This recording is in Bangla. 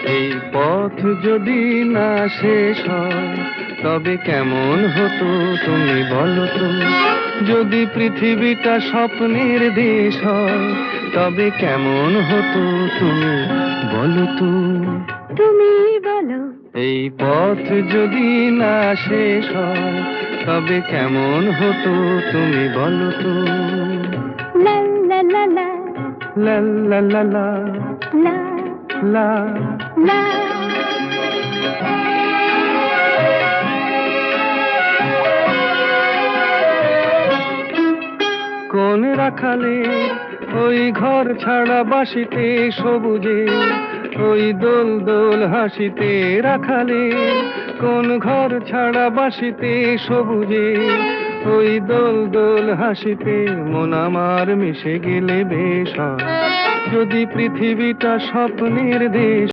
এই পথ যদি না শেষ হয় তবে কেমন হতো তুমি বলো তো। যদি পৃথিবীটা স্বপ্নের দেশ হয় তবে কেমন হতো তুমি বলো তো। তুমি বলো। এই পথ যদি না শেষ হয় তবে কেমন হতো তুমি বলো তো। লা লা লা লা লা লা লা লা লা লা। লা। কোন রাখালে ওই ঘর ছাড়া বাসিতে সবুজে, ওই দোল দোল হাসিতে রাখালে। কোন ঘর ছাড়া বাসিতে সবুজে, ওই দোল দোল হাসিতে মন আমার মিশে গেলে বেশ হয়। যদি পৃথিবীটা স্বপ্নের দেশ